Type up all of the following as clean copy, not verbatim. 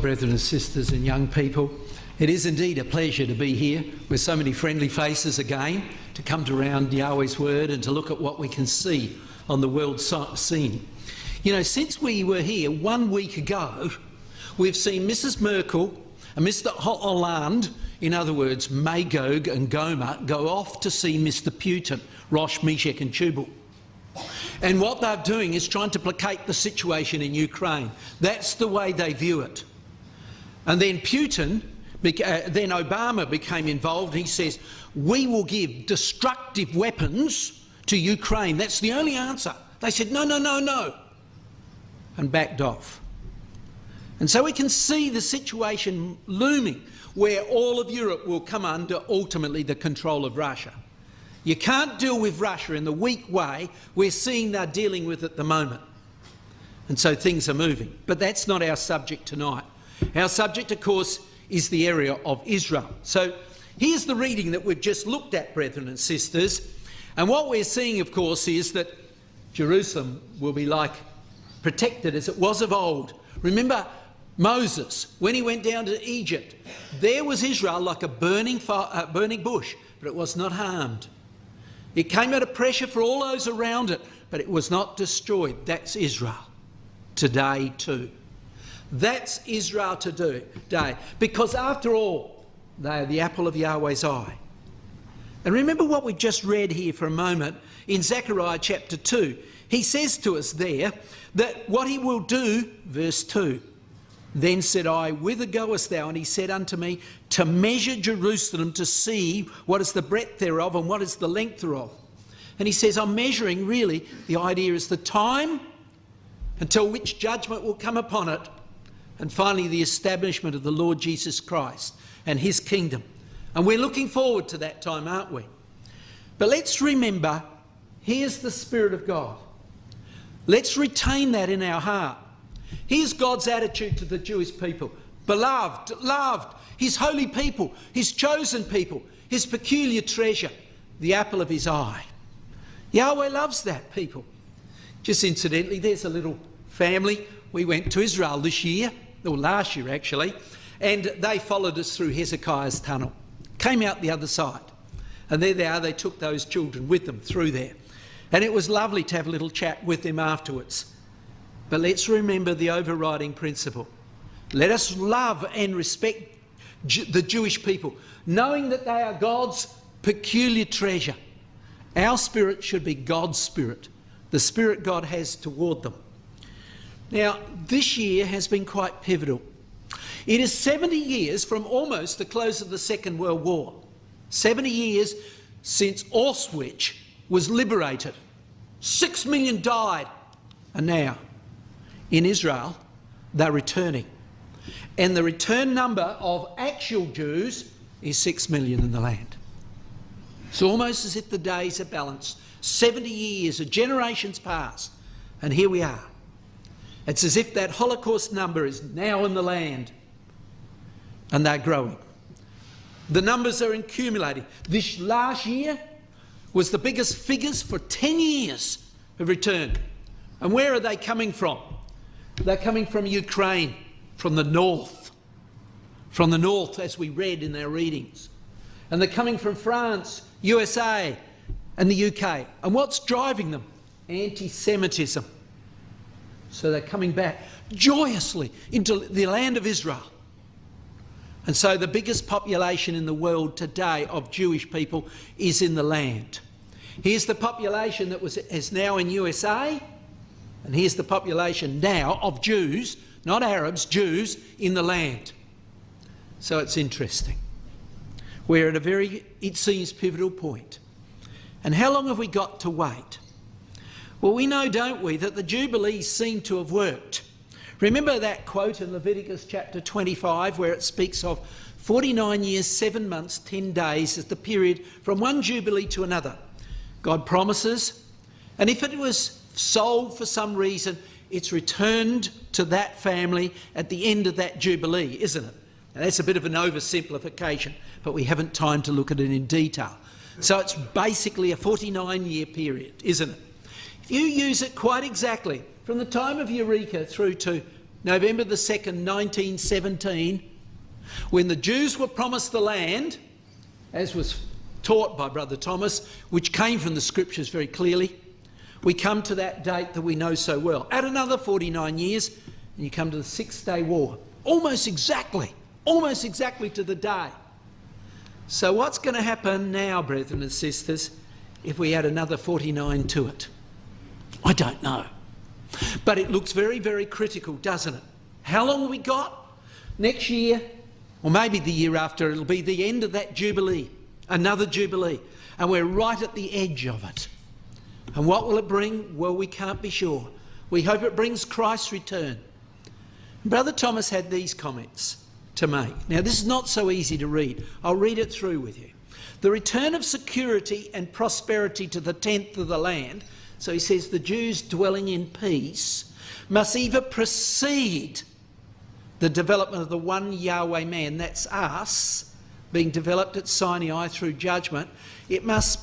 brethren and sisters and young people, it is indeed a pleasure to be here with so many friendly faces again, to come to round Yahweh's Word and to look at what we can see on the world scene. You know, since we were here 1 week ago, we've seen Mrs Merkel and Mr Hollande, in other words, Magog and Gomer, go off to see Mr Putin, Rosh, Meshach and Tubal. And what they're doing is trying to placate the situation in Ukraine. That's the way they view it. And then Putin, then Obama became involved. He says, we will give destructive weapons to Ukraine. That's the only answer. They said, no, no, no, no, and backed off. And so we can see the situation looming where all of Europe will come under ultimately the control of Russia. You can't deal with Russia in the weak way we're seeing they're dealing with at the moment. And so things are moving. But that's not our subject tonight. Our subject, of course, is the area of Israel. So here's the reading that we've just looked at, brethren and sisters. And what we're seeing, of course, is that Jerusalem will be like protected as it was of old. Remember Moses, when he went down to Egypt, there was Israel like a burning bush, but it was not harmed. It came under pressure for all those around it, but it was not destroyed. That's Israel today too. That's Israel today, because after all, they are the apple of Yahweh's eye. And remember what we just read here for a moment in Zechariah chapter 2. He says to us there that what he will do, verse 2, then said I, whither goest thou? And he said unto me, to measure Jerusalem, to see what is the breadth thereof and what is the length thereof. And he says, I'm measuring, really, the idea is the time until which judgment will come upon it, and finally the establishment of the Lord Jesus Christ and his kingdom. And we're looking forward to that time, aren't we? But let's remember, here's the Spirit of God. Let's retain that in our heart. Here's God's attitude to the Jewish people. Beloved, loved, his holy people, his chosen people, his peculiar treasure, the apple of his eye. Yahweh loves that people. Just incidentally, there's a little family. We went to Israel this year, or last year actually, and they followed us through Hezekiah's tunnel. Came out the other side. And there they are, they took those children with them through there. And it was lovely to have a little chat with them afterwards. But let's remember the overriding principle. Let us love and respect the Jewish people, knowing that they are God's peculiar treasure. Our spirit should be God's spirit, the spirit God has toward them. Now, this year has been quite pivotal. It is 70 years from almost the close of the Second World War. 70 years since Auschwitz was liberated. 6 million died. And now, in Israel, they're returning. And the return number of actual Jews is 6 million in the land. It's almost as if the days are balanced. 70 years, a generation's passed, and here we are. It's as if that Holocaust number is now in the land, and they're growing. The numbers are accumulating. This last year was the biggest figures for 10 years of return. And where are they coming from? They're coming from Ukraine, from the north. From the north, as we read in our readings. And they're coming from France, USA and the UK. And what's driving them? Anti-Semitism. So they're coming back joyously into the land of Israel. And so the biggest population in the world today of Jewish people is in the land. Here's the population that is now in USA, and here's the population now of Jews, not Arabs, Jews in the land. So it's interesting. We're at a very, it seems, pivotal point. And how long have we got to wait? Well, we know, don't we, that the Jubilees seem to have worked. Remember that quote in Leviticus chapter 25 where it speaks of 49 years, 7 months, 10 days as the period from one Jubilee to another. God promises, and if it was sold for some reason, it's returned to that family at the end of that Jubilee, isn't it? Now, that's a bit of an oversimplification, but we haven't time to look at it in detail. So it's basically a 49-year period, isn't it? If you use it quite exactly, from the time of Eureka through to November the 2nd, 1917, when the Jews were promised the land, as was taught by Brother Thomas, which came from the Scriptures very clearly, we come to that date that we know so well. Add another 49 years and you come to the Six-Day War. Almost exactly to the day. So what's going to happen now, brethren and sisters, if we add another 49 to it? I don't know. But it looks very, very critical, doesn't it? How long have we got? Next year, or maybe the year after, it'll be the end of that Jubilee, another Jubilee, and we're right at the edge of it. And what will it bring? Well, we can't be sure. We hope it brings Christ's return. Brother Thomas had these comments to make. Now, this is not so easy to read. I'll read it through with you. The return of security and prosperity to the tenth of the land, so he says the Jews dwelling in peace, must either precede the development of the one Yahweh man, that's us, being developed at Sinai through judgment.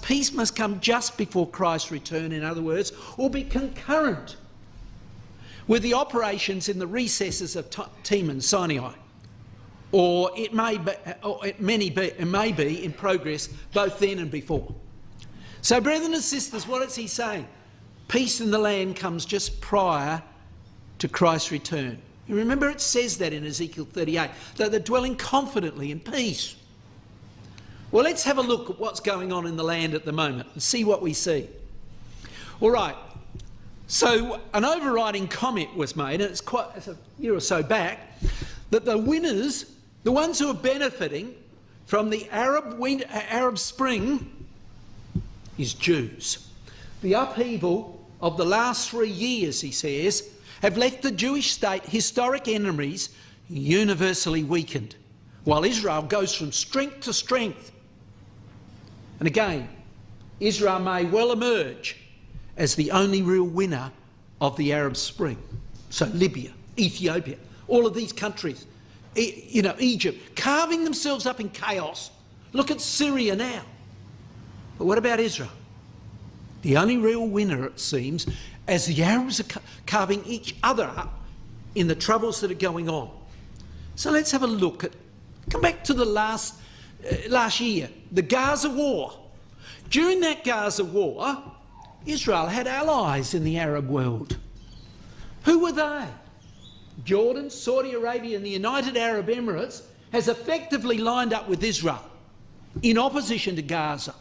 Peace must come just before Christ's return, in other words, or be concurrent with the operations in the recesses of Teman, Sinai, or it may be in progress both then and before. So, brethren and sisters, what is he saying? Peace in the land comes just prior to Christ's return. You remember it says that in Ezekiel 38, that they're dwelling confidently in peace. Well, let's have a look at what's going on in the land at the moment and see what we see. All right, so an overriding comment was made, and it's a year or so back, that the winners, the ones who are benefiting from the Arab Spring, is Jews. The upheaval of the last 3 years, he says, have left the Jewish state historic enemies universally weakened, while Israel goes from strength to strength. And again, Israel may well emerge as the only real winner of the Arab Spring. So Libya, Ethiopia, all of these countries, Egypt, carving themselves up in chaos. Look at Syria now. But what about Israel? The only real winner, it seems, as the Arabs are carving each other up in the troubles that are going on. So let's have a look at, come back to the last year, the Gaza War. During that Gaza War, Israel had allies in the Arab world. Who were they? Jordan, Saudi Arabia and the United Arab Emirates has effectively lined up with Israel in opposition to Gaza.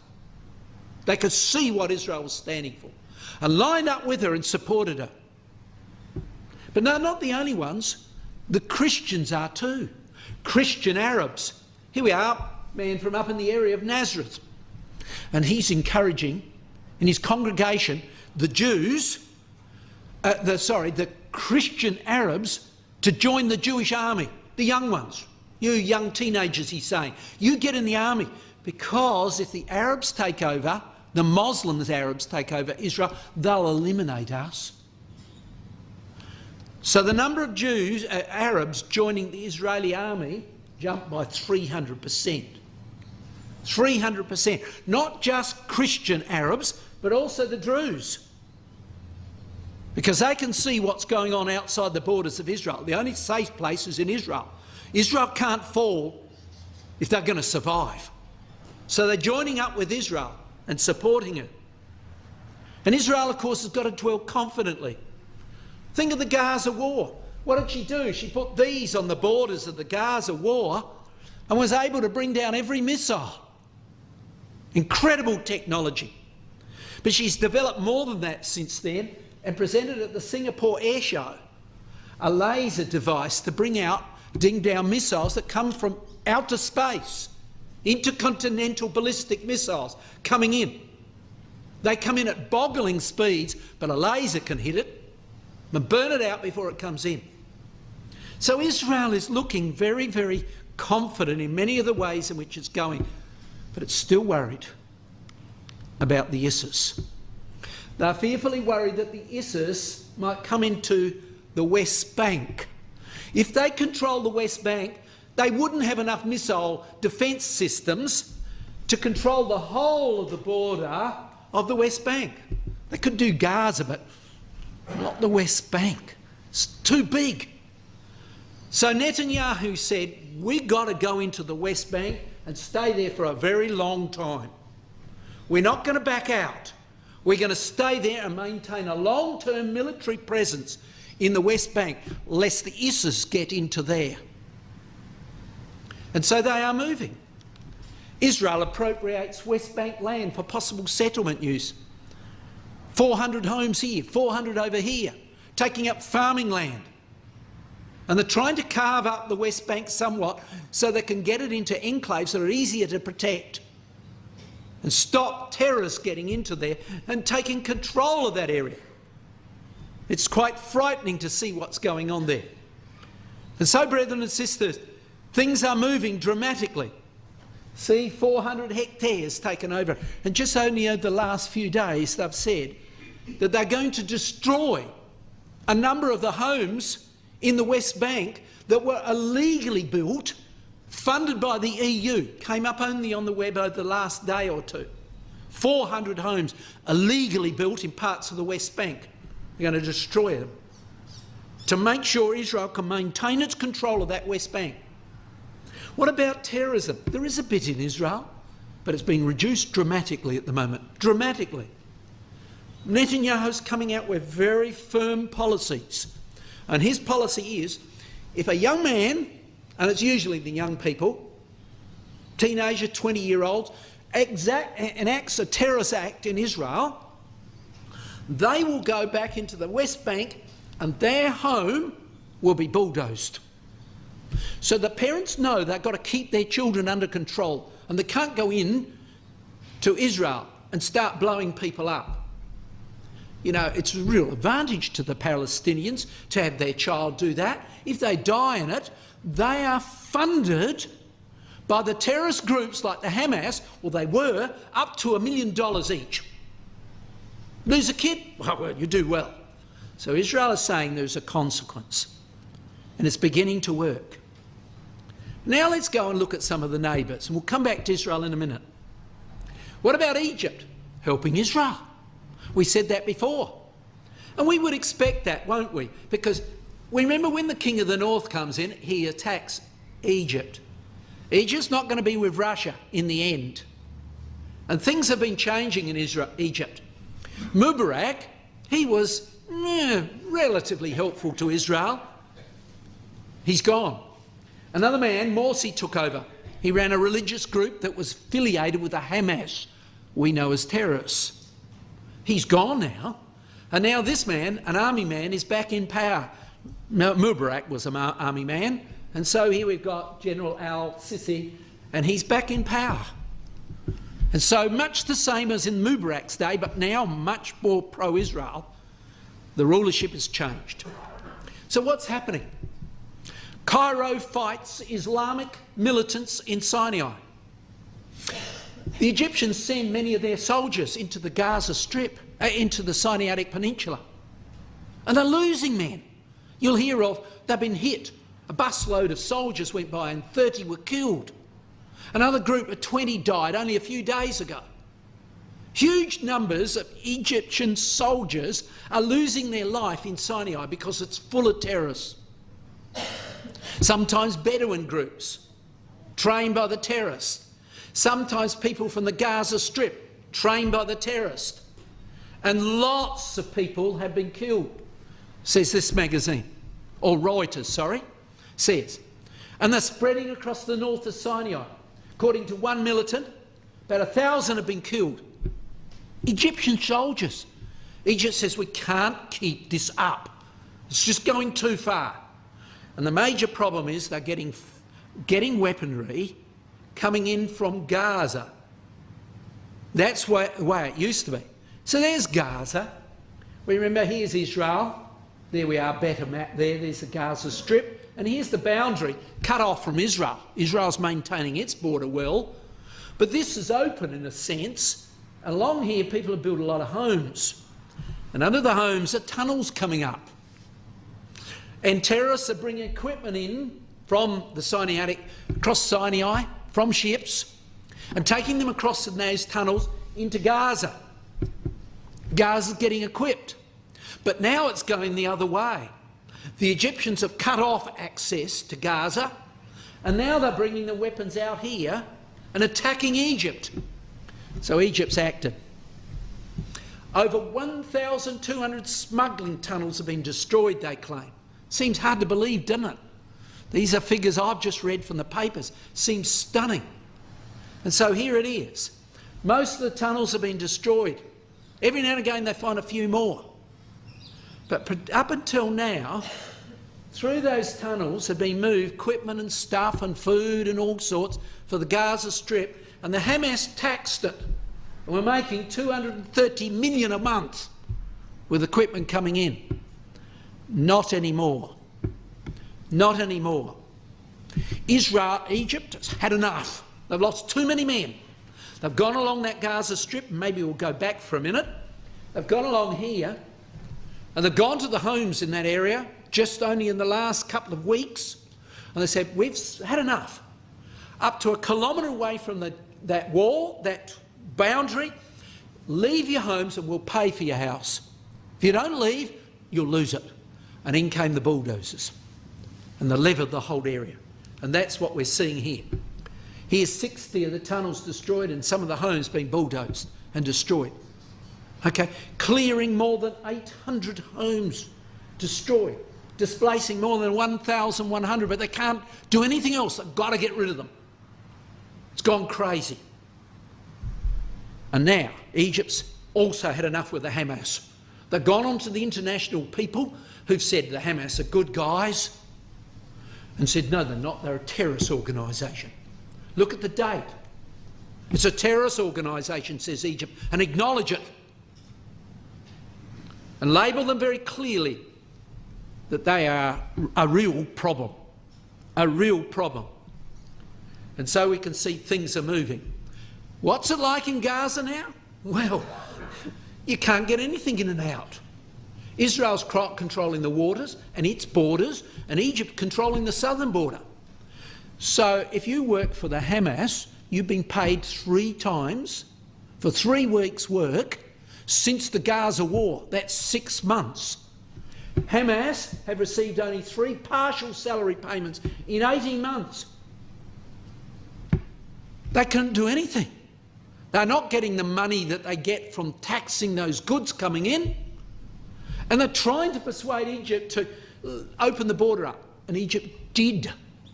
They could see what Israel was standing for and lined up with her and supported her. But no, not the only ones. The Christians are too. Christian Arabs. Here we are, man from up in the area of Nazareth. And he's encouraging in his congregation the the Christian Arabs to join the Jewish army, the young ones. You young teenagers, he's saying, you get in the army, because if the Arabs take over, the Muslims Arabs take over Israel, they'll eliminate us. So the number of Arabs joining the Israeli army jumped by 300%. 300%. Not just Christian Arabs, but also the Druze. Because they can see what's going on outside the borders of Israel. The only safe place is in Israel. Israel can't fall if they're going to survive. So they're joining up with Israel and supporting it. And Israel, of course, has got to dwell confidently. Think of the Gaza War. What did she do? She put these on the borders of the Gaza War and was able to bring down every missile. Incredible technology. But she's developed more than that since then and presented at the Singapore Air Show a laser device to bring down missiles that come from outer space, intercontinental ballistic missiles coming in. They come in at boggling speeds, but a laser can hit it and burn it out before it comes in. So Israel is looking very, very confident in many of the ways in which it's going, but it's still worried about the ISIS. They're fearfully worried that the ISIS might come into the West Bank. If they control the West Bank, they wouldn't have enough missile defence systems to control the whole of the border of the West Bank. They could do Gaza, but not the West Bank. It's too big. So Netanyahu said, we've got to go into the West Bank and stay there for a very long time. We're not going to back out. We're going to stay there and maintain a long-term military presence in the West Bank, lest the ISIS get into there. And so they are moving. Israel appropriates West Bank land for possible settlement use. 400 homes here, 400 over here, taking up farming land. And they're trying to carve up the West Bank somewhat so they can get it into enclaves that are easier to protect and stop terrorists getting into there and taking control of that area. It's quite frightening to see what's going on there. And so, brethren and sisters, things are moving dramatically. See, 400 hectares taken over. And just only over the last few days, they've said that they're going to destroy a number of the homes in the West Bank that were illegally built, funded by the EU. Came up only on the web over the last day or two. 400 homes illegally built in parts of the West Bank. They're going to destroy them to make sure Israel can maintain its control of that West Bank. What about terrorism? There is a bit in Israel, but it's being reduced dramatically at the moment. Dramatically. Netanyahu's coming out with very firm policies. And his policy is, if a young man, and it's usually the young people, teenager, 20-year-olds, enacts a terrorist act in Israel, they will go back into the West Bank and their home will be bulldozed. So the parents know they've got to keep their children under control and they can't go in to Israel and start blowing people up. You know, it's a real advantage to the Palestinians to have their child do that. If they die in it, they are funded by the terrorist groups like the Hamas, or they were, up to $1 million each. Lose a kid? Well, you do well. So Israel is saying there's a consequence, and it's beginning to work. Now let's go and look at some of the neighbours, and we'll come back to Israel in a minute. What about Egypt? Helping Israel. We said that before. And we would expect that, won't we? Because remember, when the king of the north comes in, he attacks Egypt. Egypt's not going to be with Russia in the end. And things have been changing in Egypt. Mubarak, he was relatively helpful to Israel. He's gone. Another man, Morsi, took over. He ran a religious group that was affiliated with the Hamas, we know as terrorists. He's gone now. And now this man, an army man, is back in power. Mubarak was an army man. And so here we've got General al-Sisi, and he's back in power. And so much the same as in Mubarak's day, but now much more pro-Israel, the rulership has changed. So what's happening? Cairo fights Islamic militants in Sinai. The Egyptians send many of their soldiers into the Gaza Strip, into the Sinaitic Peninsula. And they're losing men. You'll hear of, they've been hit. A busload of soldiers went by and 30 were killed. Another group of 20 died only a few days ago. Huge numbers of Egyptian soldiers are losing their life in Sinai because it's full of terrorists. Sometimes Bedouin groups, trained by the terrorists. Sometimes people from the Gaza Strip, trained by the terrorists. And lots of people have been killed, says this magazine, or Reuters, sorry, says. And they're spreading across the north of Sinai. According to one militant, about 1,000 have been killed. Egyptian soldiers. Egypt says, we can't keep this up. It's just going too far. And the major problem is they're getting weaponry coming in from Gaza. That's the way it used to be. So there's Gaza. We remember, here's Israel. There we are, better map there. There's the Gaza Strip. And here's the boundary cut off from Israel. Israel's maintaining its border well. But this is open in a sense. Along here, people have built a lot of homes. And under the homes are tunnels coming up. And terrorists are bringing equipment in from the Sinaitic, across Sinai, from ships, and taking them across those tunnels into Gaza. Gaza's getting equipped. But now it's going the other way. The Egyptians have cut off access to Gaza, and now they're bringing the weapons out here and attacking Egypt. So Egypt's acted. Over 1,200 smuggling tunnels have been destroyed, they claim. Seems hard to believe, doesn't it? These are figures I've just read from the papers. Seems stunning. And so here it is. Most of the tunnels have been destroyed. Every now and again they find a few more. But up until now, through those tunnels have been moved equipment and stuff and food and all sorts for the Gaza Strip, and the Hamas taxed it. And we're making 230 million a month with equipment coming in. Not anymore. Not anymore. Egypt has had enough. They've lost too many men. They've gone along that Gaza Strip, and maybe we'll go back for a minute. They've gone along here, and they've gone to the homes in that area just only in the last couple of weeks, and they said, we've had enough. Up to a kilometre away from that wall, that boundary, leave your homes and we'll pay for your house. If you don't leave, you'll lose it. And in came the bulldozers, and they leveled the whole area. And that's what we're seeing here. Here's 60 of the tunnels destroyed and some of the homes being bulldozed and destroyed. Okay, clearing more than 800 homes destroyed, displacing more than 1,100, but they can't do anything else. They've got to get rid of them. It's gone crazy. And now Egypt's also had enough with the Hamas. They've gone on to the international people who've said the Hamas are good guys and said, no, they're not, they're a terrorist organisation. Look at the date. It's a terrorist organisation, says Egypt, and acknowledge it. And label them very clearly that they are a real problem. A real problem. And so we can see things are moving. What's it like in Gaza now? Well, you can't get anything in and out. Israel's controlling the waters and its borders, and Egypt controlling the southern border. So if you work for the Hamas, you've been paid 3 times for 3 weeks' work since the Gaza war. That's 6 months. Hamas have received only 3 partial salary payments in 18 months. They couldn't do anything. They're not getting the money that they get from taxing those goods coming in. And they're trying to persuade Egypt to open the border up. And Egypt did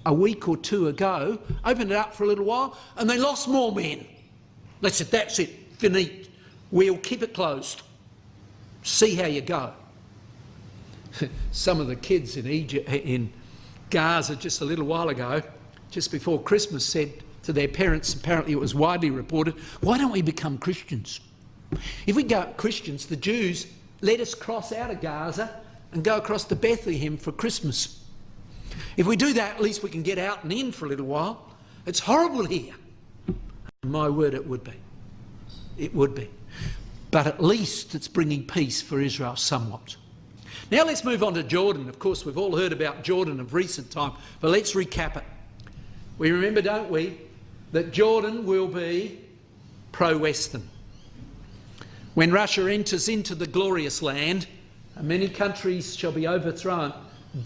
a week or 2 ago, opened it up for a little while, and they lost more men. They said, that's it, finite. We'll keep it closed. See how you go. Some of the kids in Egypt, in Gaza just a little while ago, just before Christmas, said to their parents, apparently it was widely reported, why don't we become Christians? If we go Christians, the Jews let us cross out of Gaza and go across to Bethlehem for Christmas. If we do that, at least we can get out and in for a little while. It's horrible here. My word, it would be. It would be. But at least it's bringing peace for Israel somewhat. Now let's move on to Jordan. Of course, we've all heard about Jordan of recent time, but let's recap it. We remember, don't we, that Jordan will be pro-Western. When Russia enters into the glorious land, and many countries shall be overthrown,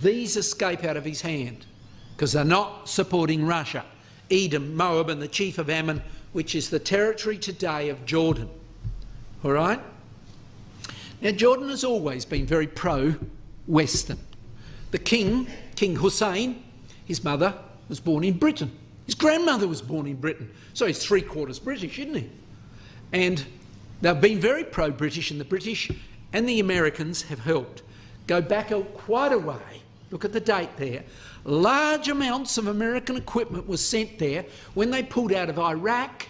these escape out of his hand, because they're not supporting Russia. Edom, Moab and the chief of Ammon, which is the territory today of Jordan. All right? Now, Jordan has always been very pro-Western. The king, King Hussein, his mother, was born in Britain. His grandmother was born in Britain. So he's 3/4 British, isn't he? And they've been very pro-British, and the British and the Americans have helped. Go back quite a way. Look at the date there. Large amounts of American equipment was sent there when they pulled out of Iraq,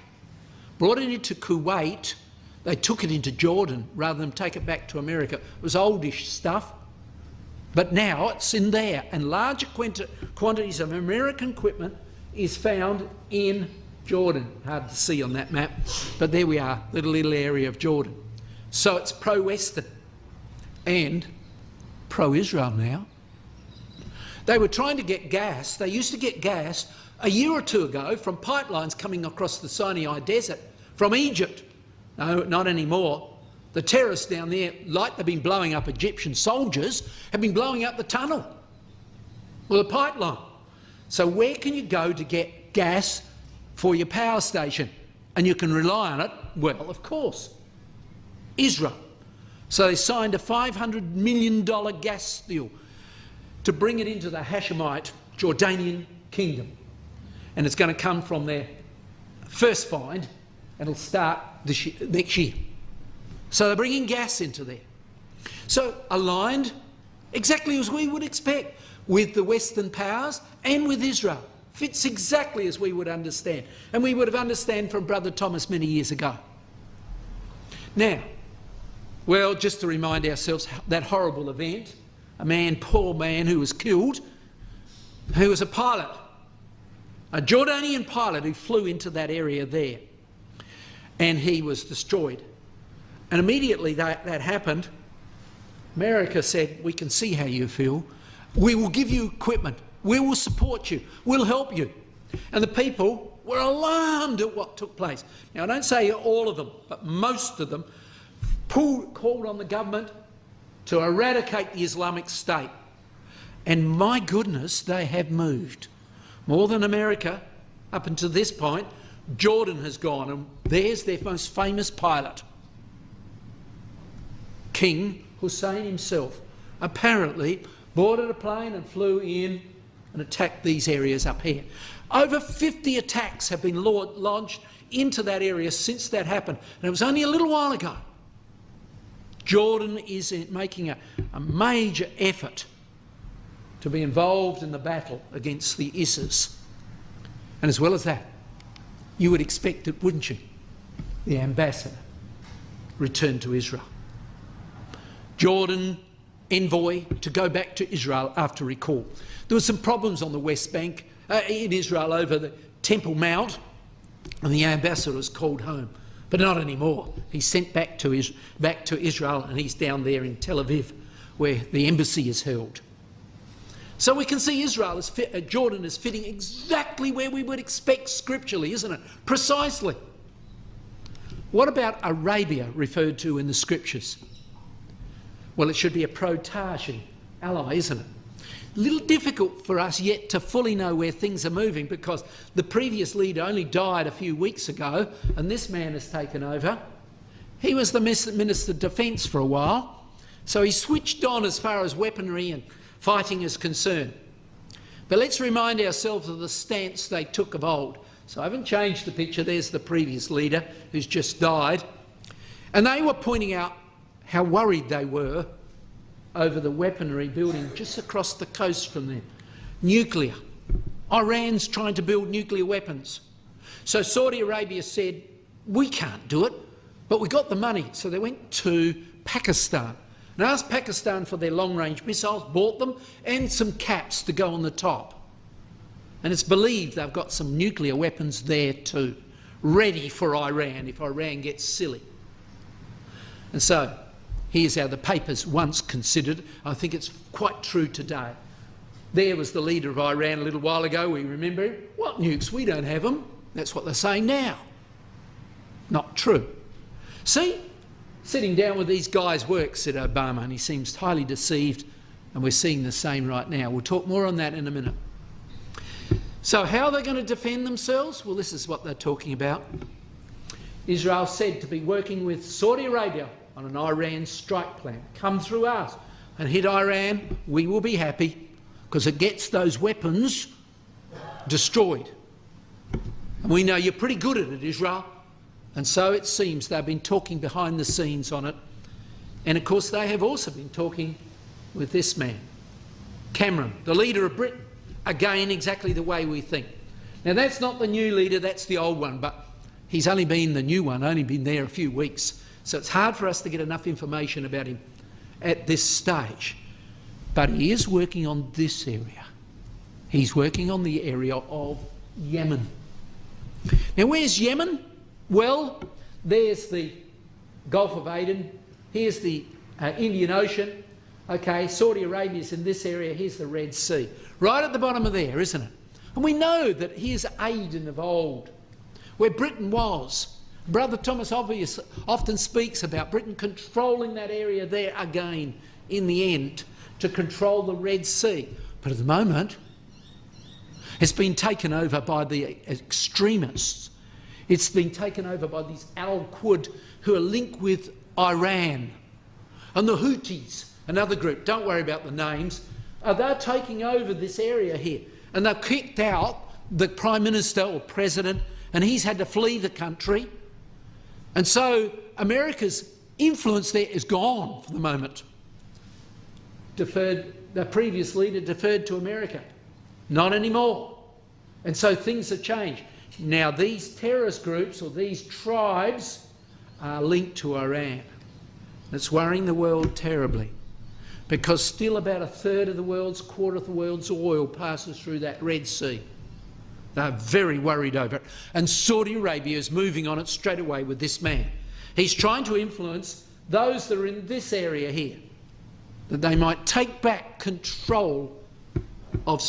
brought it into Kuwait. They took it into Jordan rather than take it back to America. It was oldish stuff, but now it's in there, and large quantities of American equipment is found in Jordan. Hard to see on that map, but there we are, the little area of Jordan. So it's pro-Western and pro-Israel now. They were trying to get gas. They used to get gas a year or 2 ago from pipelines coming across the Sinai Desert from Egypt. No, not anymore. The terrorists down there, like they've been blowing up Egyptian soldiers, have been blowing up the tunnel or the pipeline. So where can you go to get gas for your power station and you can rely on it? Well, of course, Israel. So they signed a $500 million gas deal to bring it into the Hashemite Jordanian kingdom. And it's going to come from their first find, and it'll start next year. So they're bringing gas into there. So aligned exactly as we would expect with the Western powers and with Israel. Fits exactly as we would understand. And we would have understood from Brother Thomas many years ago. Now, well, just to remind ourselves, that horrible event, a man, poor man who was killed, who was a pilot, a Jordanian pilot who flew into that area there, and he was destroyed. And immediately that happened, America said, we can see how you feel. We will give you equipment. We will support you. We'll help you. And the people were alarmed at what took place. Now, I don't say all of them, but most of them called on the government to eradicate the Islamic State. And my goodness, they have moved. More than America, up until this point, Jordan has gone, and there's their most famous pilot. King Hussein himself apparently boarded a plane and flew in and attacked these areas up here. Over 50 attacks have been launched into that area since that happened, and it was only a little while ago. Jordan is making a major effort to be involved in the battle against the ISIS. And as well as that, you would expect it, wouldn't you? The ambassador returned to Israel. Jordan envoy to go back to Israel after recall. There were some problems on the West Bank in Israel over the Temple Mount, and the ambassador was called home. But not anymore. He's sent back to Israel, and he's down there in Tel Aviv, where the embassy is held. So we can see Jordan is fitting exactly where we would expect scripturally, isn't it? Precisely. What about Arabia referred to in the scriptures? Well, it should be a pro-Tarshian ally, isn't it? A little difficult for us yet to fully know where things are moving, because the previous leader only died a few weeks ago and this man has taken over. He was the Minister of Defence for a while, so he switched on as far as weaponry and fighting is concerned. But let's remind ourselves of the stance they took of old. So I haven't changed the picture. There's the previous leader who's just died. And they were pointing out how worried they were over the weaponry building just across the coast from them. Nuclear. Iran's trying to build nuclear weapons. So Saudi Arabia said, we can't do it, but we got the money. So they went to Pakistan and asked Pakistan for their long-range missiles, bought them, and some caps to go on the top. And it's believed they've got some nuclear weapons there too, ready for Iran if Iran gets silly. And so here's how the papers once considered. I think it's quite true today. There was the leader of Iran a little while ago, we remember him. What nukes? We don't have them. That's what they're saying now. Not true. See, sitting down with these guys works, said Obama, and he seems highly deceived, and we're seeing the same right now. We'll talk more on that in a minute. So how are they going to defend themselves? Well, this is what they're talking about. Israel said to be working with Saudi Arabia on an Iran strike plan. Come through us and hit Iran, we will be happy, because it gets those weapons destroyed. And we know you're pretty good at it, Israel. And so it seems they've been talking behind the scenes on it. And of course they have also been talking with this man, Cameron, the leader of Britain. Again, exactly the way we think. Now that's not the new leader, that's the old one, but he's only been the new one, only been there a few weeks. So it's hard for us to get enough information about him at this stage. But he is working on this area. He's working on the area of Yemen. Now where's Yemen? Well, there's the Gulf of Aden. Here's the Indian Ocean. Okay, Saudi Arabia's in this area. Here's the Red Sea. Right at the bottom of there, isn't it? And we know that here's Aden of old, where Britain was. Brother Thomas often speaks about Britain controlling that area there again in the end to control the Red Sea. But at the moment, it's been taken over by the extremists. It's been taken over by these Al-Quds who are linked with Iran. And the Houthis, another group, don't worry about the names, they're taking over this area here. And they've kicked out the Prime Minister or President, and he's had to flee the country. And so America's influence there is gone for the moment. The previous leader deferred to America. Not anymore. And so things have changed. Now these terrorist groups or these tribes are linked to Iran. It's worrying the world terribly, because still about 1/3 of the world's, 1/4 of the world's oil passes through that Red Sea. They're very worried over it. And Saudi Arabia is moving on it straight away with this man. He's trying to influence those that are in this area here, that they might take back control of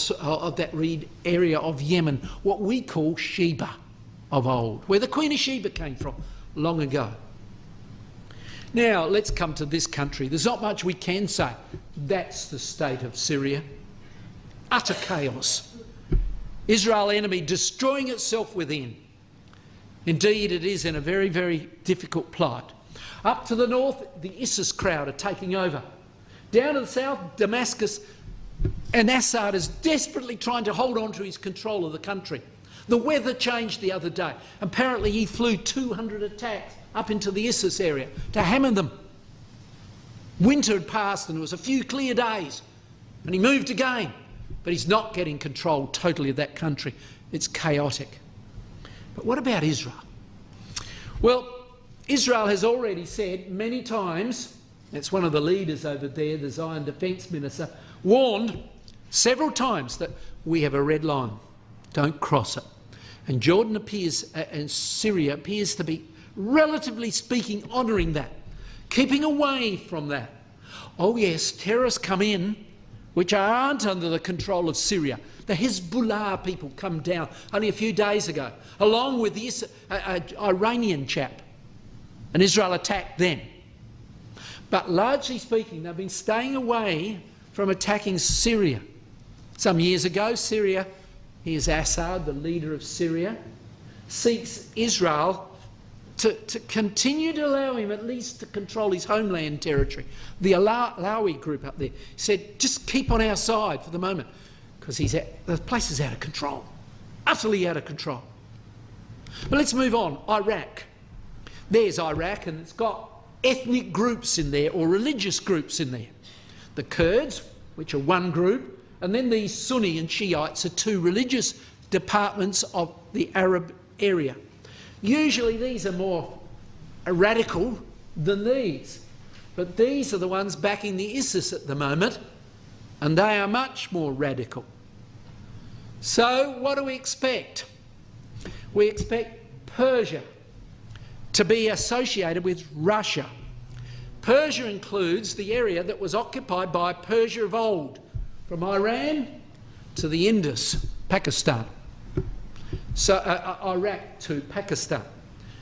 that area of Yemen, what we call Sheba of old, where the Queen of Sheba came from long ago. Now, let's come to this country. There's not much we can say. That's the state of Syria. Utter chaos. Israel enemy destroying itself within. Indeed, it is in a very, very difficult plight. Up to the north, the ISIS crowd are taking over. Down to the south, Damascus, and Assad is desperately trying to hold on to his control of the country. The weather changed the other day. Apparently he flew 200 attacks up into the ISIS area to hammer them. Winter had passed and there was a few clear days, and he moved again. But he's not getting control totally of that country. It's chaotic. But what about Israel? Well, Israel has already said many times, it's one of the leaders over there, the Zion Defence Minister, warned several times that we have a red line, don't cross it. And Jordan appears, and Syria appears to be, relatively speaking, honouring that, keeping away from that. Oh yes, terrorists come in, which aren't under the control of Syria. The Hezbollah people come down only a few days ago, along with the Iranian chap, and Israel attacked them. But largely speaking, they've been staying away from attacking Syria. Some years ago, Syria, here's Assad, the leader of Syria, seeks Israel to continue to allow him at least to control his homeland territory. The Alawi group up there said, just keep on our side for the moment, because the place is out of control, utterly out of control. But let's move on. Iraq. There's Iraq, and it's got ethnic groups in there, or religious groups in there. The Kurds, which are one group, and then these Sunni and Shiites are two religious departments of the Arab area. Usually these are more radical than these, but these are the ones backing the ISIS at the moment, and they are much more radical. So what do we expect? We expect Persia to be associated with Russia. Persia includes the area that was occupied by Persia of old, from Iran to the Indus, Pakistan. So Iraq to Pakistan.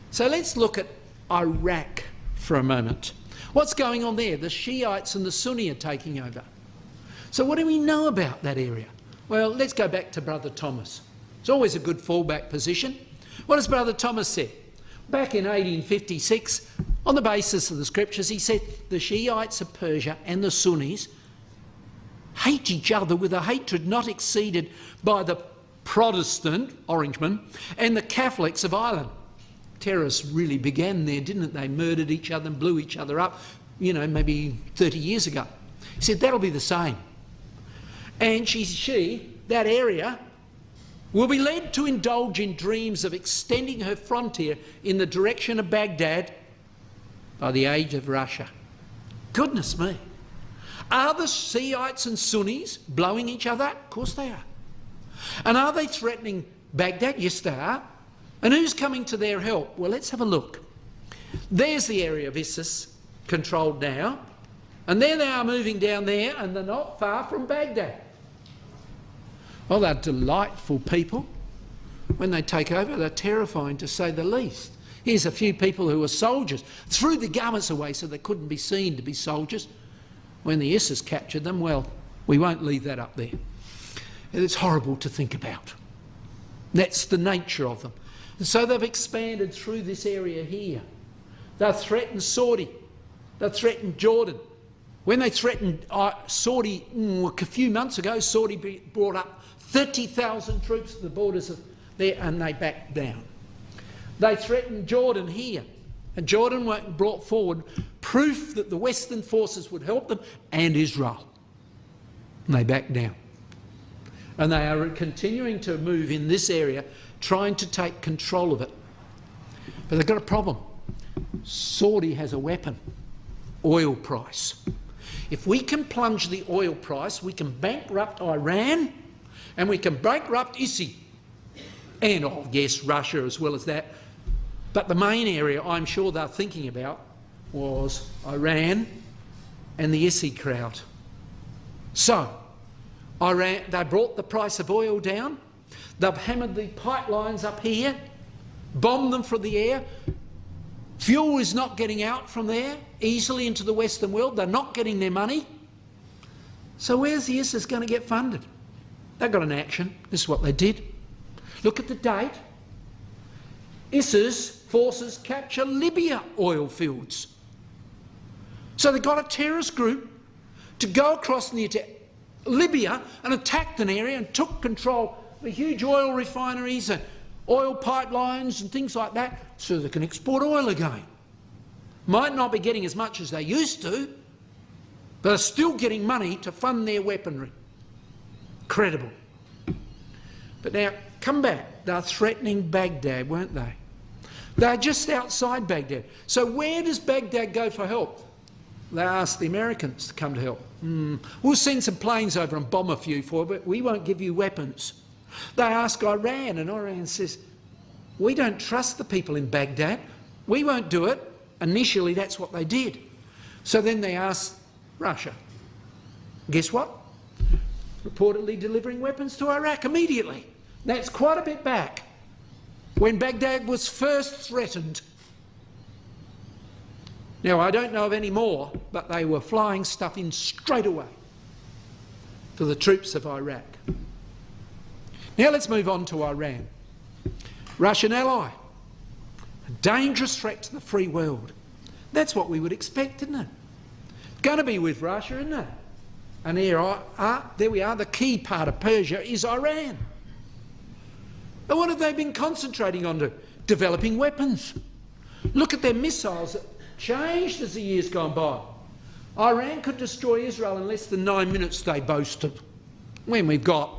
So let's look at Iraq for a moment. What's going on there? The Shiites and the Sunni are taking over. So what do we know about that area? Well, let's go back to Brother Thomas. It's always a good fallback position. What does Brother Thomas say? Back in 1856, on the basis of the scriptures, he said the Shiites of Persia and the Sunnis hate each other with a hatred not exceeded by the Protestant, Orangemen, and the Catholics of Ireland. Terrorists really began there, didn't it? They murdered each other and blew each other up, you know, maybe 30 years ago. He said that'll be the same. And that area, will be led to indulge in dreams of extending her frontier in the direction of Baghdad by the age of Russia. Goodness me. Are the Shiites and Sunnis blowing each other up? Of course they are. And are they threatening Baghdad? Yes, they are. And who's coming to their help? Well, let's have a look. There's the area of ISIS controlled now. And there they are moving down there, and they're not far from Baghdad. Well, they're delightful people. When they take over, they're terrifying, to say the least. Here's a few people who were soldiers, threw the garments away so they couldn't be seen to be soldiers. When the ISIS captured them, well, we won't leave that up there. It's horrible to think about. That's the nature of them. And so they've expanded through this area here. They've threatened Saudi. They've threatened Jordan. When they threatened Saudi a few months ago, Saudi brought up 30,000 troops at the borders of there, and they backed down. They threatened Jordan here, and Jordan brought forward proof that the Western forces would help them, and Israel. And they backed down. And they are continuing to move in this area, trying to take control of it. But they've got a problem. Saudi has a weapon: oil price. If we can plunge the oil price, we can bankrupt Iran and we can bankrupt ISIS. And, oh yes, Russia as well as that. But the main area I'm sure they're thinking about was Iran and the ISIS crowd. So, Iran, they brought the price of oil down. They've hammered the pipelines up here, bombed them from the air. Fuel is not getting out from there easily into the Western world. They're not getting their money. So where's the ISIS going to get funded? They've got an action. This is what they did. Look at the date. ISIS forces capture Libya oil fields. So they got a terrorist group to go across near to Libya and attacked an area and took control of the huge oil refineries and oil pipelines and things like that, so they can export oil again. Might not be getting as much as they used to, but are still getting money to fund their weaponry. Credible. But now, come back. They're threatening Baghdad, weren't they? They're just outside Baghdad. So where does Baghdad go for help? They ask the Americans to come to help. We'll send some planes over and bomb a few for you, but we won't give you weapons. They ask Iran, and Iran says, we don't trust the people in Baghdad. We won't do it. Initially, that's what they did. So then they asked Russia. Guess what? Reportedly delivering weapons to Iraq immediately. That's quite a bit back, when Baghdad was first threatened. Now, I don't know of any more, but they were flying stuff in straight away for the troops of Iraq. Now let's move on to Iran. Russian ally. A dangerous threat to the free world. That's what we would expect, isn't it? It's going to be with Russia, isn't it? And there we are. The key part of Persia is Iran. And what have they been concentrating on? Developing weapons. Look at their missiles that changed as the years gone by. Iran could destroy Israel in less than 9 minutes, they boasted. When we've got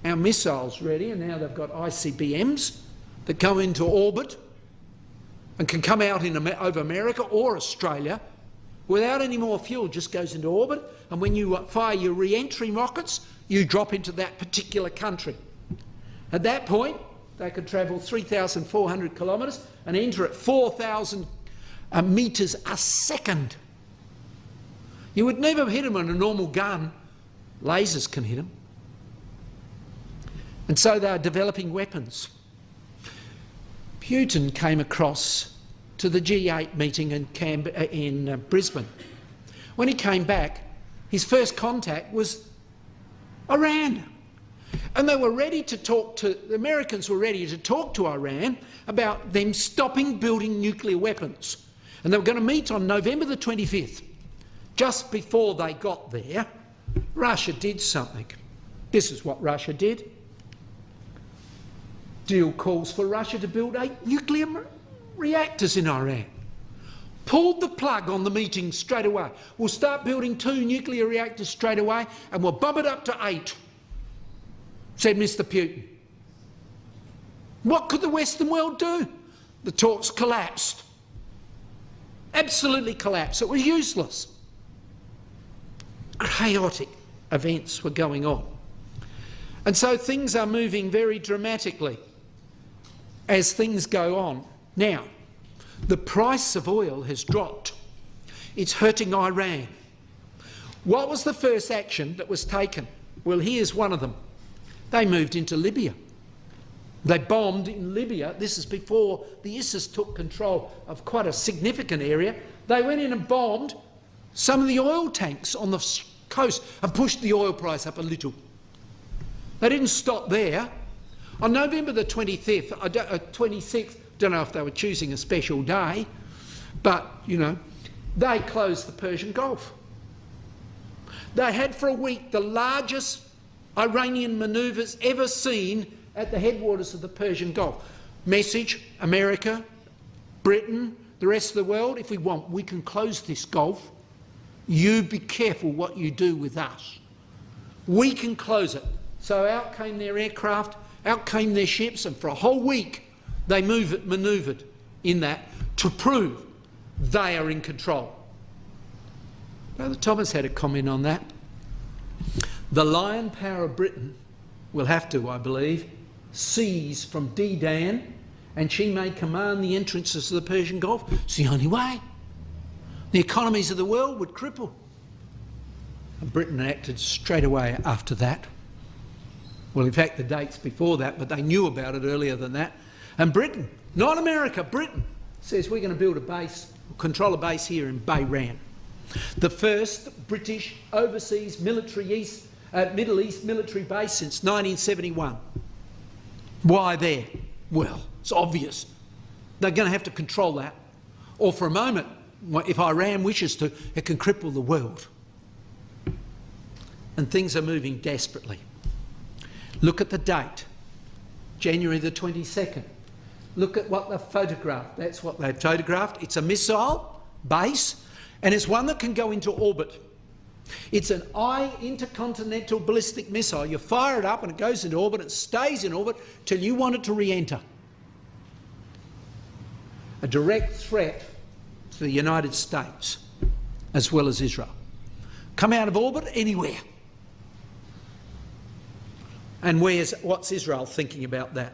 our missiles ready, and now they've got ICBMs that go into orbit and can come out over America or Australia without any more fuel, just goes into orbit, and when you fire your re-entry rockets, you drop into that particular country. At that point, they could travel 3,400 kilometres and enter at 4,000 metres a second. You would never hit them on a normal gun. Lasers can hit them. And so they are developing weapons. Putin came across to the G8 meeting in Brisbane. When he came back, his first contact was Iran. And they were ready to talk to, the Americans were ready to talk to Iran about them stopping building nuclear weapons. And they were going to meet on November the 25th. Just before they got there, Russia did something. This is what Russia did. Deal calls for Russia to build 8 nuclear reactors in Iran. Pulled the plug on the meeting straight away. We'll start building 2 nuclear reactors straight away and we'll bump it up to 8, said Mr. Putin. What could the Western world do? The talks collapsed. Absolutely collapsed. It was useless. Chaotic events were going on. And so things are moving very dramatically as things go on. Now, the price of oil has dropped. It's hurting Iran. What was the first action that was taken? Well, here's one of them. They moved into Libya. They bombed in Libya. This is before the ISIS took control of quite a significant area. They went in and bombed some of the oil tanks on the coast and pushed the oil price up a little. They didn't stop there. On November the 26th, don't know if they were choosing a special day, but, you know, they closed the Persian Gulf. They had for a week the largest Iranian manoeuvres ever seen at the headwaters of the Persian Gulf. Message, America, Britain, the rest of the world, if we want, we can close this Gulf. You be careful what you do with us. We can close it. So out came their aircraft, out came their ships, and for a whole week they manoeuvred in that to prove they are in control. Brother Thomas had a comment on that. The lion power of Britain will have to, I believe, seize from Dedan, and she may command the entrances of the Persian Gulf. It's the only way. The economies of the world would cripple. And Britain acted straight away after that. Well, in fact, the date's before that, but they knew about it earlier than that. And Britain, not America, Britain, says we're going to build a base, control a base here in Bahrain. The first British overseas military Middle East military base since 1971. Why there? Well, it's obvious. They're going to have to control that. Or for a moment, if Iran wishes to, it can cripple the world. And things are moving desperately. Look at the date, January the 22nd. Look at what they've photographed. That's what they've photographed. It's a missile base, and it's one that can go into orbit. It's an intercontinental ballistic missile. You fire it up and it goes into orbit. It stays in orbit till you want it to re-enter. A direct threat to the United States as well as Israel. Come out of orbit anywhere. And what's Israel thinking about that?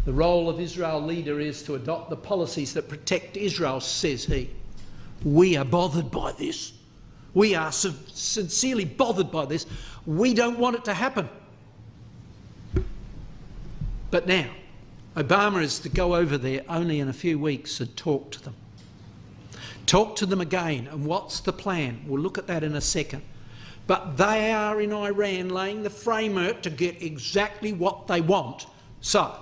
The role of Israel leader is to adopt the policies that protect Israel, says he. We are bothered by this. We are sincerely bothered by this. We don't want it to happen. But now, Obama is to go over there only in a few weeks and talk to them. Talk to them again. And what's the plan? We'll look at that in a second. But they are in Iran laying the framework to get exactly what they want. So,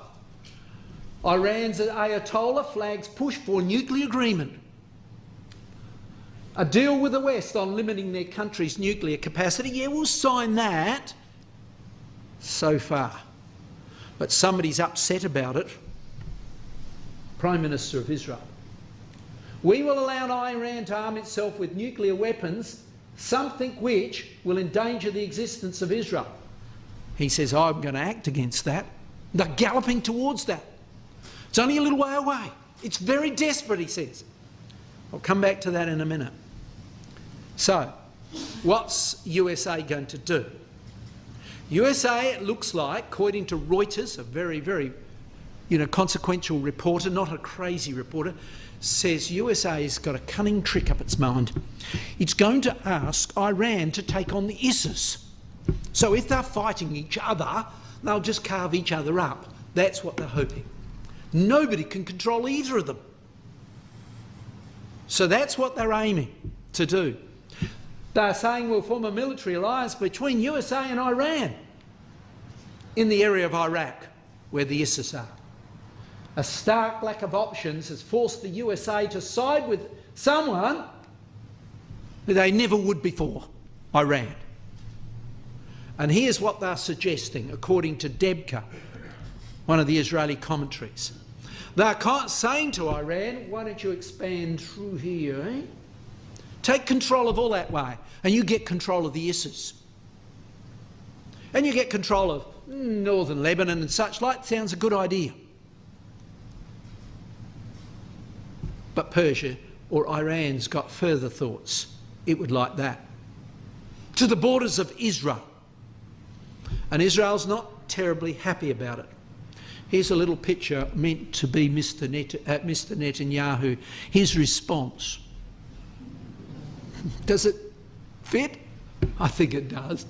Iran's Ayatollah flags push for nuclear agreement. A deal with the West on limiting their country's nuclear capacity. Yeah, we'll sign that. So far. But somebody's upset about it. Prime Minister of Israel. We will allow Iran to arm itself with nuclear weapons, something which will endanger the existence of Israel. He says, I'm going to act against that. They're galloping towards that. It's only a little way away. It's very desperate, he says. I'll come back to that in a minute. So, what's USA going to do? USA, it looks like, according to Reuters, a very, very consequential reporter, not a crazy reporter, says USA's got a cunning trick up its mind. It's going to ask Iran to take on the ISIS. So if they're fighting each other, they'll just carve each other up. That's what they're hoping. Nobody can control either of them. So that's what they're aiming to do. They're saying we'll form a military alliance between USA and Iran in the area of Iraq, where the ISIS are. A stark lack of options has forced the USA to side with someone who they never would before, Iran. And here's what they're suggesting, according to Debka, one of the Israeli commentaries. They're saying to Iran, why don't you expand through here, eh? Take control of all that way, and you get control of the ISIS. And you get control of northern Lebanon and such like. Sounds a good idea. But Persia or Iran's got further thoughts. It would like that. To the borders of Israel. And Israel's not terribly happy about it. Here's a little picture meant to be Mr. Netanyahu. His response. Does it fit? I think it does.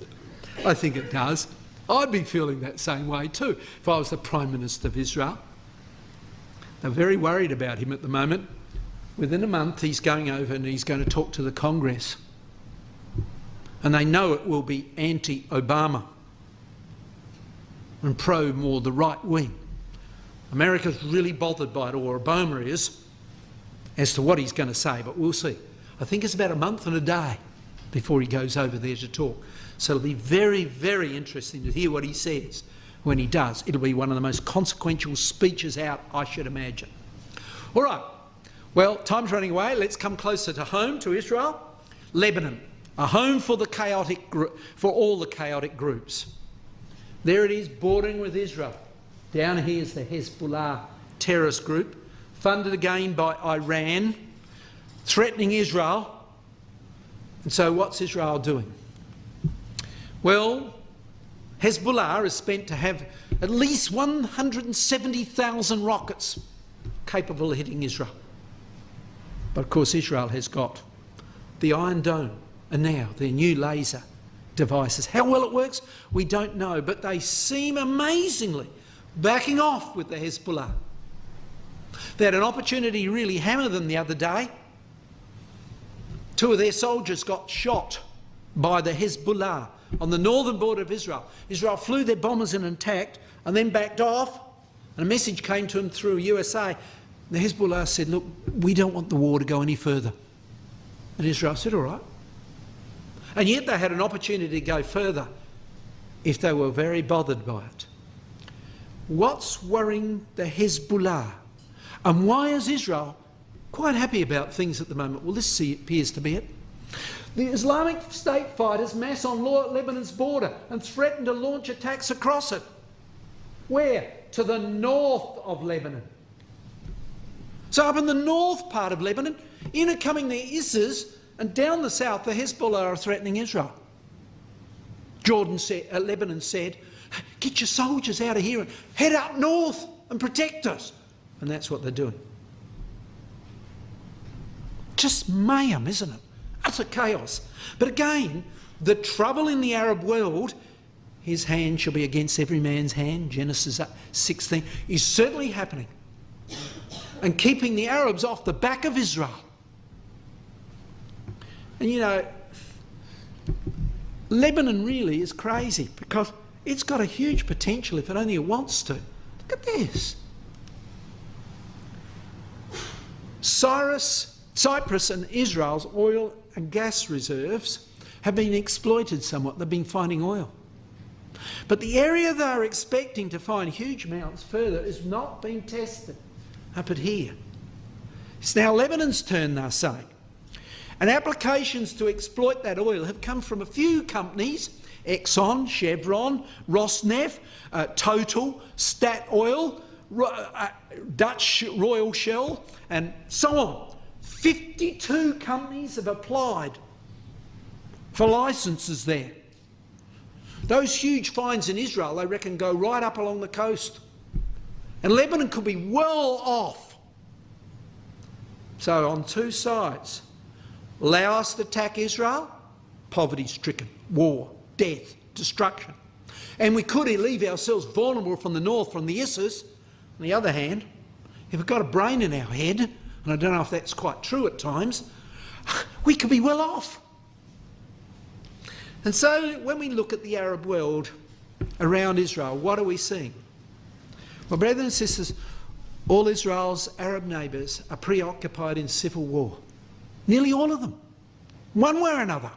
I think it does. I'd be feeling that same way too if I was the Prime Minister of Israel. They're very worried about him at the moment. Within a month he's going over and he's going to talk to the Congress. And they know it will be anti-Obama and pro more the right wing. America's really bothered by it, or Obama is, as to what he's going to say, but we'll see. I think it's about a month and a day before he goes over there to talk. So it'll be very, very interesting to hear what he says when he does. It'll be one of the most consequential speeches out, I should imagine. All right, well, time's running away. Let's come closer to home, to Israel. Lebanon, a home for all the chaotic groups. There it is, bordering with Israel. Down here is the Hezbollah terrorist group, funded again by Iran, threatening Israel. And so what's Israel doing? Well, Hezbollah is spent to have at least 170,000 rockets capable of hitting Israel. But of course Israel has got the Iron Dome and now their new laser devices. How well it works, we don't know, but they seem amazingly backing off with the Hezbollah. They had an opportunity to really hammer them the other day. 2 of their soldiers got shot by the Hezbollah on the northern border of Israel. Israel flew their bombers in and attacked and then backed off, and a message came to them through USA. The Hezbollah said, look, we don't want the war to go any further. And Israel said, all right. And yet they had an opportunity to go further if they were very bothered by it. What's worrying the Hezbollah? And why is Israel quite happy about things at the moment? Well, this appears to be it. The Islamic State fighters mass on Lebanon's border and threaten to launch attacks across it. Where? To the north of Lebanon. So up in the north part of Lebanon, in are coming the ISIS, and down the south, the Hezbollah are threatening Israel. Lebanon said, get your soldiers out of here and head up north and protect us. And that's what they're doing. Just mayhem, isn't it? Utter chaos. But again, the trouble in the Arab world, his hand shall be against every man's hand, Genesis 16, is certainly happening and keeping the Arabs off the back of Israel. And you know, Lebanon really is crazy because it's got a huge potential if it only wants to. Look at this. Cyprus and Israel's oil and gas reserves have been exploited somewhat. They've been finding oil. But the area they're expecting to find huge amounts further is not being tested up at here. It's now Lebanon's turn, they're saying. And applications to exploit that oil have come from a few companies: Exxon, Chevron, Rosneft, Total, Statoil, Dutch Royal Shell, and so on. 52 companies have applied for licences there. Those huge finds in Israel, they reckon, go right up along the coast. And Lebanon could be well off. So on 2 sides, allow us to attack Israel, poverty-stricken, war, death, destruction. And we could leave ourselves vulnerable from the north, from the ISIS. On the other hand, if we've got a brain in our head, and I don't know if that's quite true at times, we could be well off. And so when we look at the Arab world around Israel, what are we seeing? Well, brothers and sisters, all Israel's Arab neighbours are preoccupied in civil war. Nearly all of them, one way or another.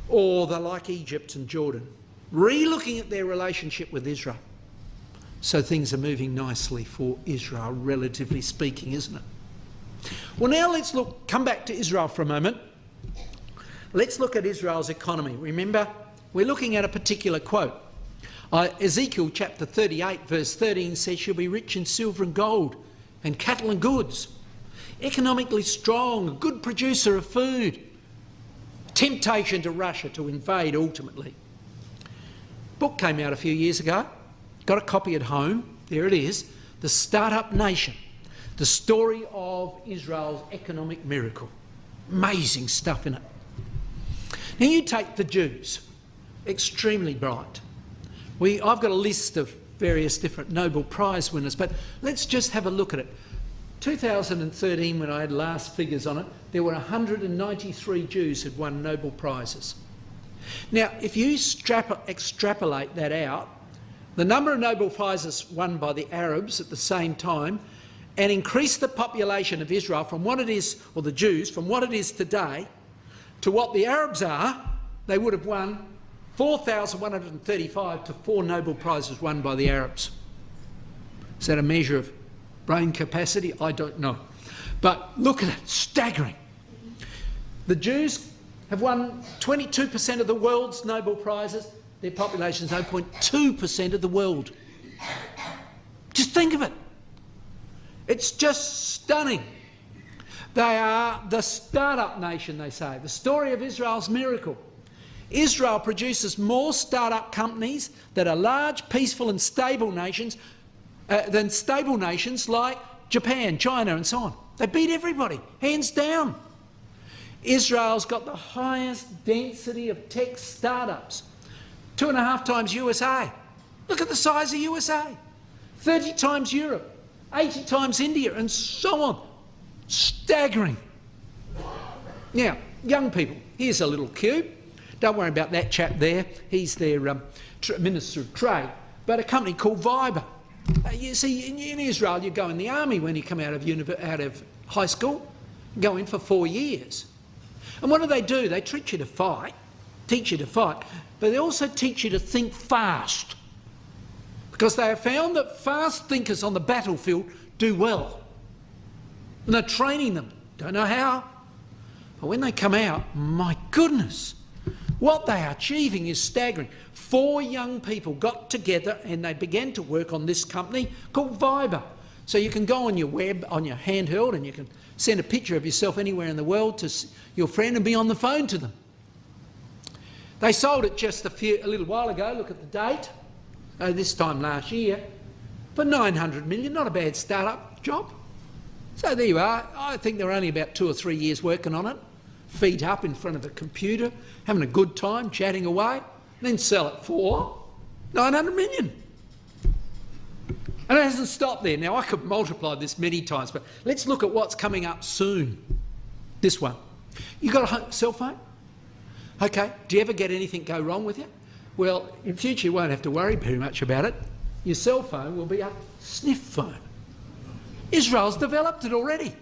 Or they're like Egypt and Jordan, re-looking at their relationship with Israel. So things are moving nicely for Israel, relatively speaking, isn't it? Well, now let's come back to Israel for a moment. Let's look at Israel's economy. Remember, we're looking at a particular quote. Ezekiel chapter 38 verse 13 says, "She'll be rich in silver and gold and cattle and goods, economically strong, a good producer of food." Temptation to Russia to invade ultimately. Book came out a few years ago. Got a copy at home. There it is. The Startup Nation. The story of Israel's economic miracle. Amazing stuff in it. Now you take the Jews. extremely bright. I've got a list of various different Nobel Prize winners, but let's just have a look at it. 2013, when I had last figures on it, there were 193 Jews who'd won Nobel Prizes. Now, if you extrapolate that out, the number of Nobel Prizes won by the Arabs at the same time, and increase the population of Israel from what it is, or the Jews, from what it is today to what the Arabs are, they would have won 4,135 to 4 Nobel Prizes won by the Arabs. Is that a measure of brain capacity? I don't know. But look at it, staggering. The Jews have won 22% of the world's Nobel Prizes. Their population is 0.2% of the world. Just think of it. It's just stunning. They are the start-up nation, they say. The story of Israel's miracle. Israel produces more start-up companies that are large, peaceful and stable nations than stable nations like Japan, China and so on. They beat everybody, hands down. Israel's got the highest density of tech start-ups, 2.5 times USA. Look at the size of USA. 30 times Europe, 80 times India and so on. Staggering. Now, young people, here's a little cube. Don't worry about that chap there. He's their Minister of Trade. But a company called Viber. You see, in Israel, you go in the army when you come out of high school. You go in for 4 years. And what do? They teach you to fight, but they also teach you to think fast. Because they have found that fast thinkers on the battlefield do well. And they're training them. Don't know how. But when they come out, my goodness, what they are achieving is staggering. 4 young people got together and they began to work on this company called Viber. So you can go on your web, on your handheld, and you can send a picture of yourself anywhere in the world to your friend and be on the phone to them. They sold it just a little while ago, look at the date, this time last year, for 900 million, not a bad start-up job. So there you are. I think they're only about 2 or 3 years working on it, feet up in front of a computer, having a good time, chatting away, then sell it for 900 million. And it hasn't stopped there. Now, I could multiply this many times, but let's look at what's coming up soon. This one. You got a cell phone? Okay. Do you ever get anything go wrong with you? Well, in future you won't have to worry very much about it. Your cell phone will be a sniff phone. Israel's developed it already.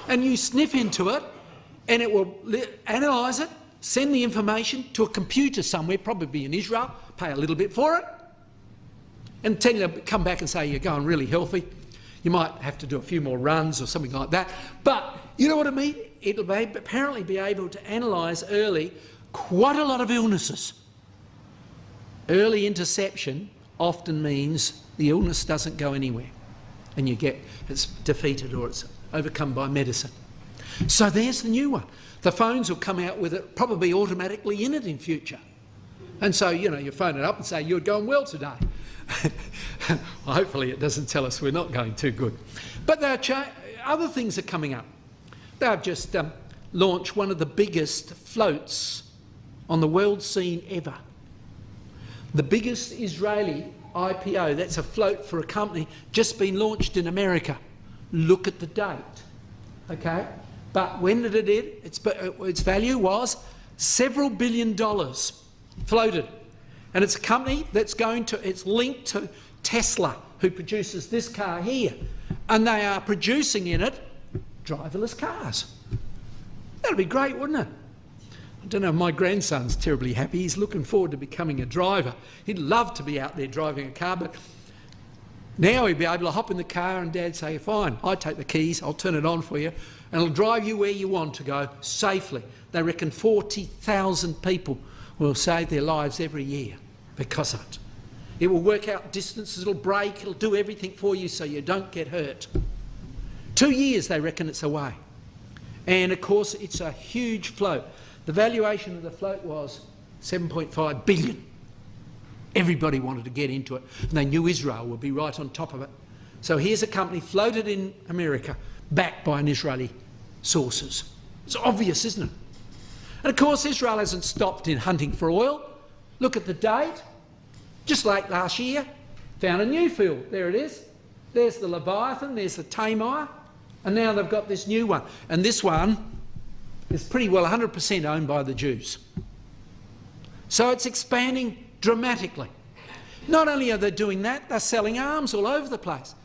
And you sniff into it and it will analyse it, send the information to a computer somewhere, probably in Israel, pay a little bit for it, and tell you to come back and say you're going really healthy. You might have to do a few more runs or something like that. But you know what I mean? It'll apparently be able to analyse early quite a lot of illnesses. Early interception often means the illness doesn't go anywhere and it's defeated or it's overcome by medicine. So there's the new one. The phones will come out with it probably automatically in it in future. And so, you phone it up and say, you're going well today. Well, hopefully it doesn't tell us we're not going too good. But other things are coming up. They've just launched one of the biggest floats on the world scene ever. The biggest Israeli IPO, that's a float for a company, just been launched in America. Look at the date, okay? But when did it end? Its value was several $1 billion floated. And it's a company that's it's linked to Tesla, who produces this car here. And they are producing in it driverless cars. That'd be great, wouldn't it? I don't know, my grandson's terribly happy. He's looking forward to becoming a driver. He'd love to be out there driving a car, but now he'd be able to hop in the car and Dad say, fine, I take the keys, I'll turn it on for you, and it'll drive you where you want to go safely. They reckon 40,000 people will save their lives every year because of it. It will work out distances, it'll brake, it'll do everything for you so you don't get hurt. 2 years they reckon it's away. And of course it's a huge float. The valuation of the float was 7.5 billion. Everybody wanted to get into it and they knew Israel would be right on top of it. So here's a company floated in America, backed by an Israeli sources. It's obvious, isn't it? And of course Israel hasn't stopped in hunting for oil. Look at the date. Just like last year, found a new field. There it is. There's the Leviathan, there's the Tamar, and now they've got this new one. And this one is pretty well 100% owned by the Jews. So it's expanding dramatically. Not only are they doing that, they're selling arms all over the place.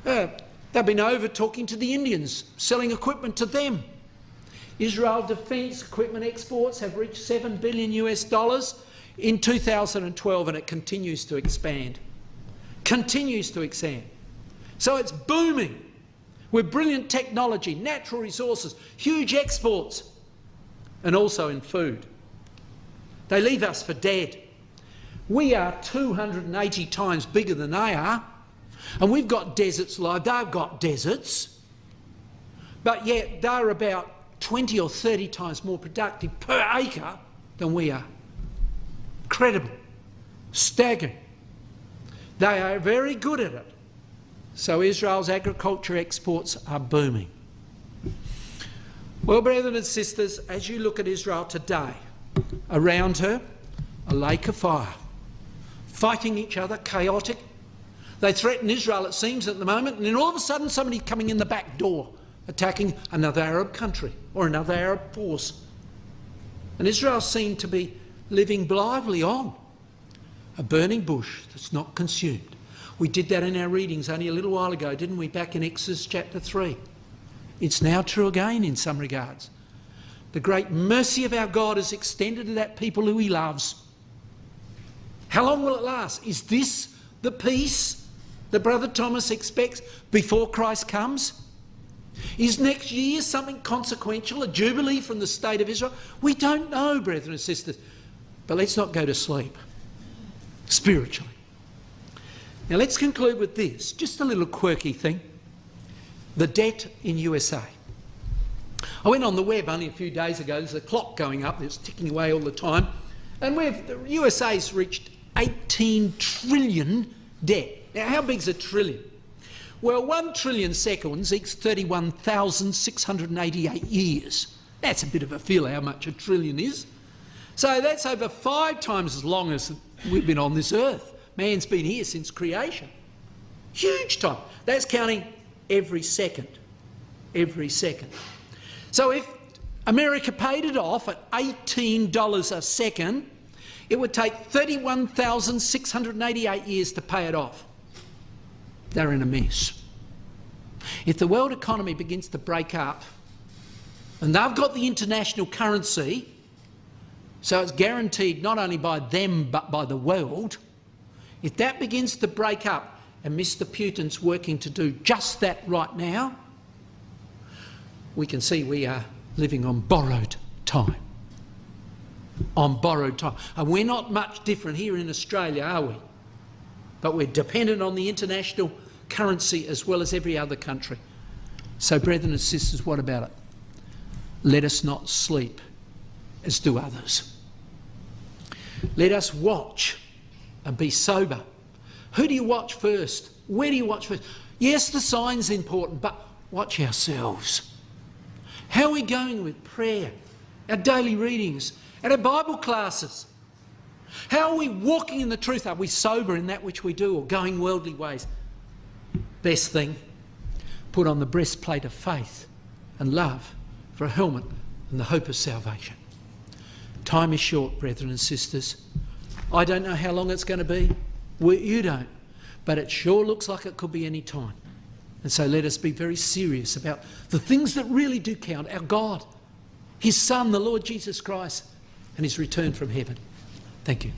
They've been over talking to the Indians, selling equipment to them. Israel defence equipment exports have reached $7 billion in 2012, and it continues to expand. Continues to expand. So it's booming with brilliant technology, natural resources, huge exports, and also in food. They leave us for dead. We are 280 times bigger than they are, and we've got deserts like they've got deserts, but yet they're about 20 or 30 times more productive per acre than we are. Incredible. Staggering. They are very good at it. So Israel's agriculture exports are booming. Well, brethren and sisters, as you look at Israel today, around her, a lake of fire, fighting each other, chaotic. They threaten Israel, it seems, at the moment, and then all of a sudden somebody coming in the back door, attacking another Arab country or another Arab force. And Israel seemed to be living blithely on, a burning bush that's not consumed. We did that in our readings only a little while ago, didn't we, back in Exodus chapter 3. It's now true again in some regards. The great mercy of our God is extended to that people who he loves. How long will it last? Is this the peace that Brother Thomas expects before Christ comes? Is next year something consequential, a jubilee from the state of Israel? We don't know, brethren and sisters. But let's not go to sleep spiritually. Now let's conclude with this, just a little quirky thing. The debt in USA. I went on the web only a few days ago. There's a clock going up that's ticking away all the time. And the USA's reached 18 trillion debt. Now how big's a trillion? Well, 1 trillion seconds equals 31,688 years. That's a bit of a feel how much a trillion is. So that's over 5 times as long as we've been on this earth. Man's been here since creation. Huge time. That's counting every second. Every second. So if America paid it off at $18 a second, it would take 31,688 years to pay it off. They're in a mess. If the world economy begins to break up, and they've got the international currency, so it's guaranteed not only by them but by the world, if that begins to break up, and Mr. Putin's working to do just that right now, we can see we are living on borrowed time. On borrowed time. And we're not much different here in Australia, are we? But we're dependent on the international currency as well as every other country. So, brethren and sisters, what about it? Let us not sleep as do others. Let us watch and be sober. Who do you watch first? Where do you watch first? Yes, the sign's important, but watch ourselves. How are we going with prayer, our daily readings, and our Bible classes? How are we walking in the truth? Are we sober in that which we do, or going worldly ways? Best thing, put on the breastplate of faith and love for a helmet and the hope of salvation. Time is short, brethren and sisters. I don't know how long it's going to be. You don't. But it sure looks like it could be any time. And so let us be very serious about the things that really do count. Our God, his Son, the Lord Jesus Christ, and his return from heaven. Thank you.